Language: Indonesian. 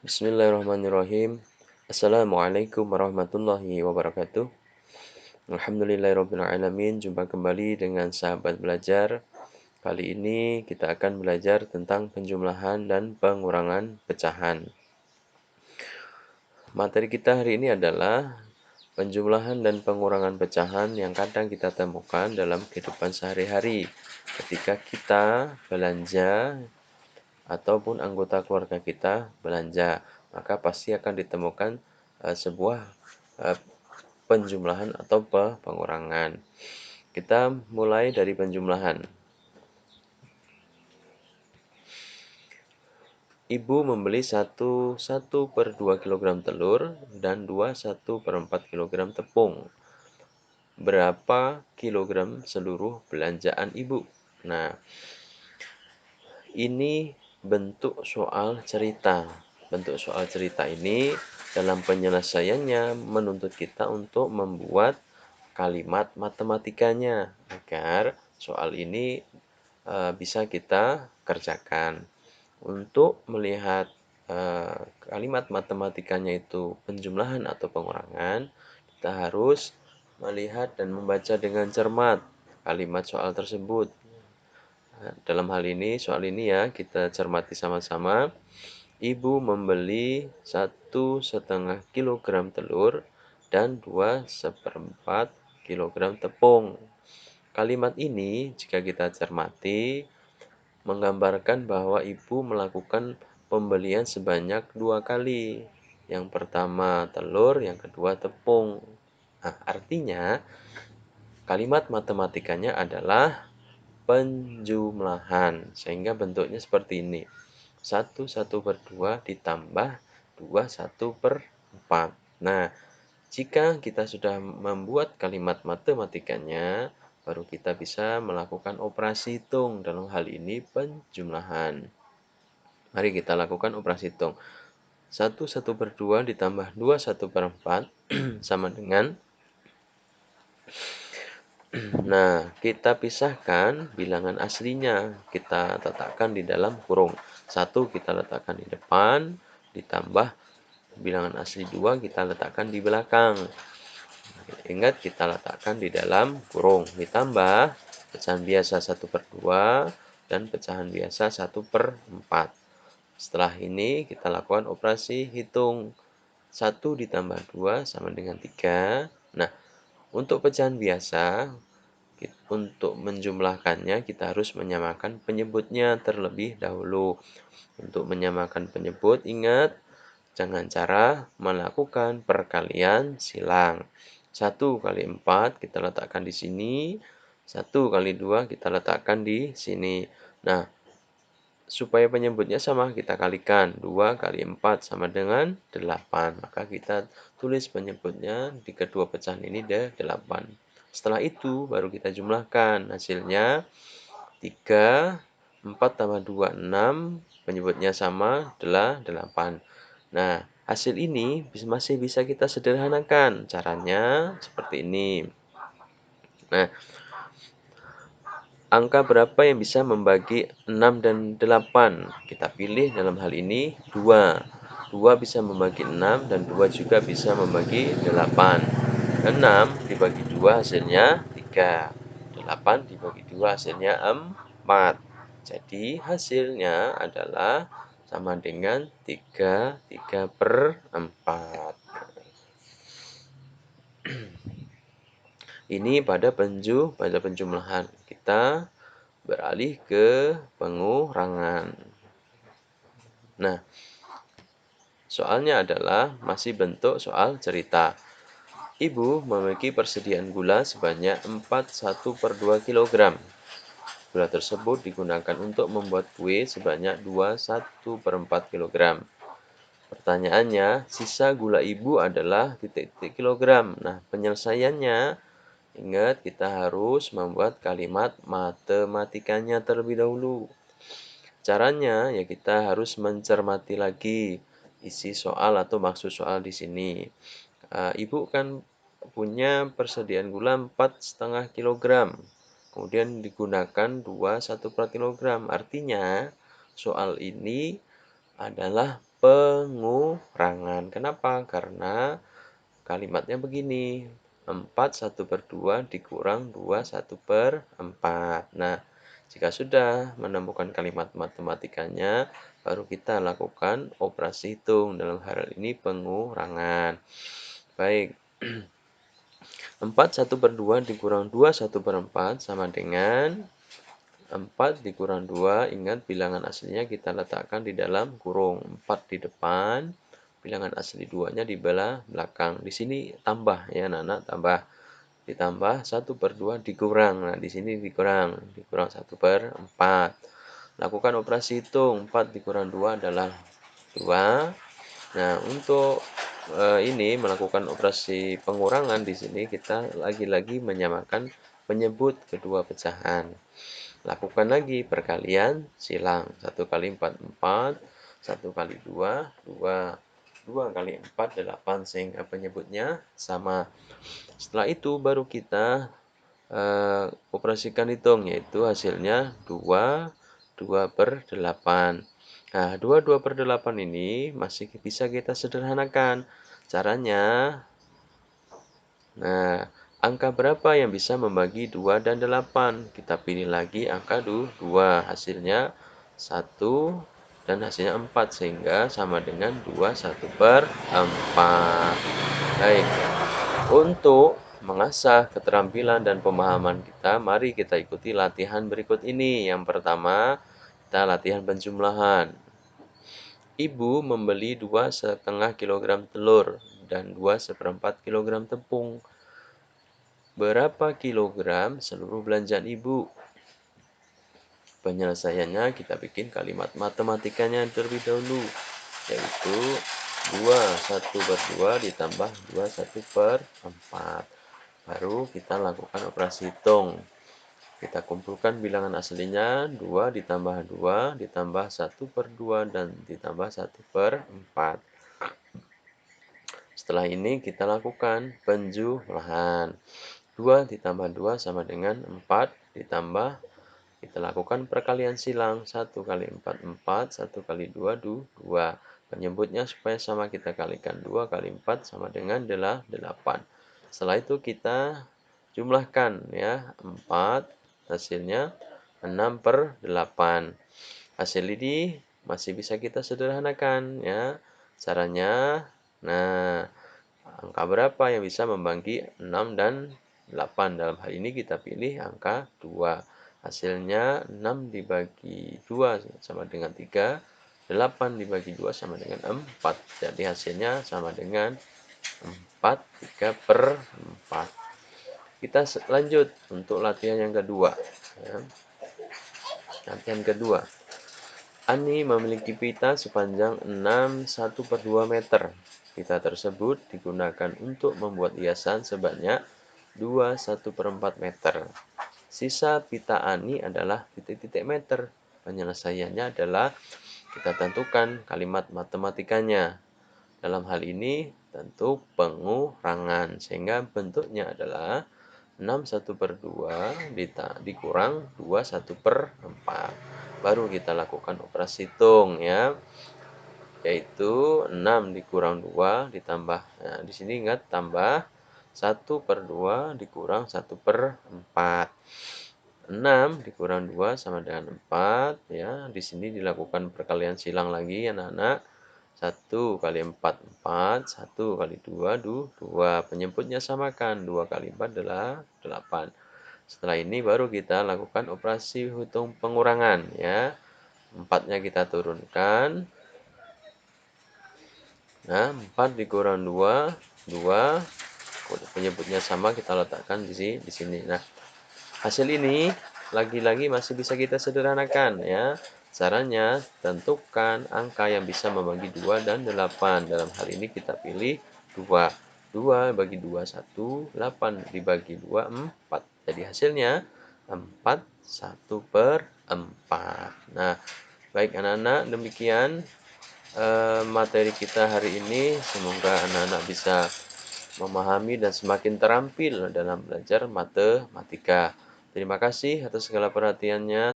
Bismillahirrahmanirrahim. Assalamualaikum warahmatullahi wabarakatuh. Alhamdulillahirrabbilalamin. Jumpa kembali dengan sahabat belajar. Kali ini kita akan belajar tentang penjumlahan dan pengurangan pecahan. Materi kita hari ini adalah penjumlahan dan pengurangan pecahan yang kadang kita temukan dalam kehidupan sehari-hari. Ketika kita belanja ataupun anggota keluarga kita belanja, maka pasti akan ditemukan sebuah eh, penjumlahan atau pengurangan. Kita mulai dari penjumlahan. Ibu membeli 1/2 kilogram telur dan 1/4 kilogram tepung. Berapa kilogram seluruh belanjaan ibu? Nah, ini bentuk soal cerita. Bentuk soal cerita ini dalam penyelesaiannya menuntut kita untuk membuat kalimat matematikanya agar soal ini bisa kita kerjakan. Untuk melihat kalimat matematikanya itu penjumlahan atau pengurangan, kita harus melihat dan membaca dengan cermat kalimat soal tersebut. Dalam hal ini, soal ini ya, kita cermati sama-sama. Ibu membeli 1,5 kilogram telur dan 2/4 kilogram tepung. Kalimat ini, jika kita cermati, menggambarkan bahwa ibu melakukan pembelian sebanyak 2 kali. Yang pertama telur, yang kedua tepung. Nah, artinya kalimat matematikanya adalah penjumlahan, sehingga bentuknya seperti ini. 1/1/2 ditambah 2/1/4. Nah, jika kita sudah membuat kalimat matematikanya, baru kita bisa melakukan operasi hitung, dalam hal ini penjumlahan. Mari kita lakukan operasi hitung. 1/1/2 ditambah 2/1/4 sama dengan. Nah, kita pisahkan bilangan aslinya. Kita letakkan di dalam kurung. 1 kita letakkan di depan, ditambah bilangan asli 2 kita letakkan di belakang. Ingat, kita letakkan di dalam kurung. Ditambah pecahan biasa 1/2 dan pecahan biasa 1/4. Setelah ini kita lakukan operasi hitung. 1 ditambah 2 sama dengan 3. Nah, untuk pecahan biasa, untuk menjumlahkannya kita harus menyamakan penyebutnya terlebih dahulu. Untuk menyamakan penyebut, ingat, jangan cara melakukan perkalian silang. 1 kali 4 kita letakkan di sini, 1 kali 2 kita letakkan di sini. Nah, supaya penyebutnya sama, kita kalikan. 2 kali 4 sama dengan 8. Maka kita tulis penyebutnya di kedua pecahan ini 8. Setelah itu baru kita jumlahkan. Hasilnya 3, 4 tambah 2, 6. Penyebutnya sama, 8. Nah, hasil ini masih bisa kita sederhanakan. Caranya seperti ini. Nah, angka berapa yang bisa membagi 6 dan 8? Kita pilih dalam hal ini 2. 2 bisa membagi 6 dan 2 juga bisa membagi 8. 6 dibagi 2 hasilnya 3. 8 dibagi 2 hasilnya 4. Jadi hasilnya adalah sama dengan 3/4. Ini pada penjumlahan. Kita beralih ke pengurangan. Nah, soalnya adalah masih bentuk soal cerita. Ibu memiliki persediaan gula sebanyak 41/2 kilogram. Gula tersebut digunakan untuk membuat kue sebanyak 21/4 kilogram. Pertanyaannya, sisa gula ibu adalah titik-titik kilogram. Nah, penyelesaiannya, ingat, kita harus membuat kalimat matematikanya terlebih dahulu. Caranya ya kita harus mencermati lagi isi soal atau maksud soal di sini. Ibu kan punya persediaan gula 4,5 kilogram. Kemudian digunakan 2/1/4 kilogram. Artinya soal ini adalah pengurangan. Kenapa? Karena kalimatnya begini, 4 1/2 dikurang 2 1/4. Nah, jika sudah menemukan kalimat matematikanya, baru kita lakukan operasi hitung, dalam hal ini pengurangan. Baik, 4 1/2 dikurang 2 1/4 sama dengan 4 dikurang 2, ingat bilangan aslinya kita letakkan di dalam kurung. 4 di depan, bilangan asli 2-nya di belakang. Di sini tambah ya anak-anak, tambah. Ditambah 1/2 dikurang. Nah, di sini dikurang 1/4. Lakukan operasi hitung, 4 dikurang 2 adalah 2. Nah, untuk ini melakukan operasi pengurangan di sini kita lagi-lagi menyamakan penyebut kedua pecahan. Lakukan lagi perkalian silang. 1 kali 4, 4. 1 kali 2, 2. 2 kali 4, 8. Sehingga penyebutnya sama. Setelah itu baru kita operasikan hitung, yaitu hasilnya 2/8. Nah, 2/8 ini masih bisa kita sederhanakan. Caranya, nah, angka berapa yang bisa membagi 2 dan 8? Kita pilih lagi angka 2, hasilnya 1 dan hasilnya 4, sehingga sama dengan 2/1/4. Baik, untuk mengasah keterampilan dan pemahaman kita, mari kita ikuti latihan berikut ini. Yang pertama, kita latihan penjumlahan. Ibu membeli 2,5 kilogram telur dan 2,4 kilogram tepung. Berapa kilogram seluruh belanjaan ibu? Penyelesaiannya kita bikin kalimat matematikanya terlebih dahulu, yaitu 2/1/2 ditambah 2/1/4. Baru kita lakukan operasi hitung. Kita kumpulkan bilangan aslinya, 2 ditambah 2 ditambah 1/2 dan ditambah 1/4. Setelah ini kita lakukan penjumlahan. 2 ditambah 2 sama dengan 4 ditambah, kita lakukan perkalian silang. 1 kali 4, 4. 1 kali 2, 2. Penyebutnya supaya sama kita kalikan. 2 kali 4 sama dengan 8. Setelah itu kita jumlahkan ya. 4 hasilnya 6/8. Hasil ini masih bisa kita sederhanakan ya. Caranya, nah, angka berapa yang bisa membagi 6 dan 8? Dalam hal ini kita pilih angka 2. Hasilnya 6 dibagi 2 sama dengan 3. 8 dibagi 2 sama dengan 4. Jadi hasilnya sama dengan 4/3/4. Kita lanjut untuk latihan yang kedua. Ya. Latihan kedua. Ani memiliki pita sepanjang 6,1/2 meter. Pita tersebut digunakan untuk membuat hiasan sebanyak 2,1/4 meter. Sisa pita Ani adalah titik-titik meter. Penyelesaiannya adalah kita tentukan kalimat matematikanya. Dalam hal ini tentu pengurangan, sehingga bentuknya adalah 6/1/2 dikurang 2/1/4. Baru kita lakukan operasi hitung ya, yaitu 6 dikurang 2 ditambah, nah di sini ingat tambah 1/2 dikurang 1/4. 6 dikurang 2 sama dengan 4 ya. Di sini dilakukan perkalian silang lagi anak-anak. 1 kali 4, 4. 1 kali 2, 2. Penyebutnya samakan. 2 kali 4 adalah 8. Setelah ini baru kita lakukan operasi hitung pengurangan ya. 4-nya kita turunkan. Nah, 4 dikurang 2, 2. Penyebutnya sama, kita letakkan di sini. Nah, hasil ini lagi-lagi masih bisa kita sederhanakan ya. Caranya, tentukan angka yang bisa membagi 2 dan 8. Dalam hal ini kita pilih 2. 2 bagi 2, 1. 8 dibagi 2, 4. Jadi hasilnya 4/1/4. Nah, baik anak-anak, demikian materi kita hari ini. Semoga anak-anak bisa memahami dan semakin terampil dalam belajar matematika. Terima kasih atas segala perhatiannya.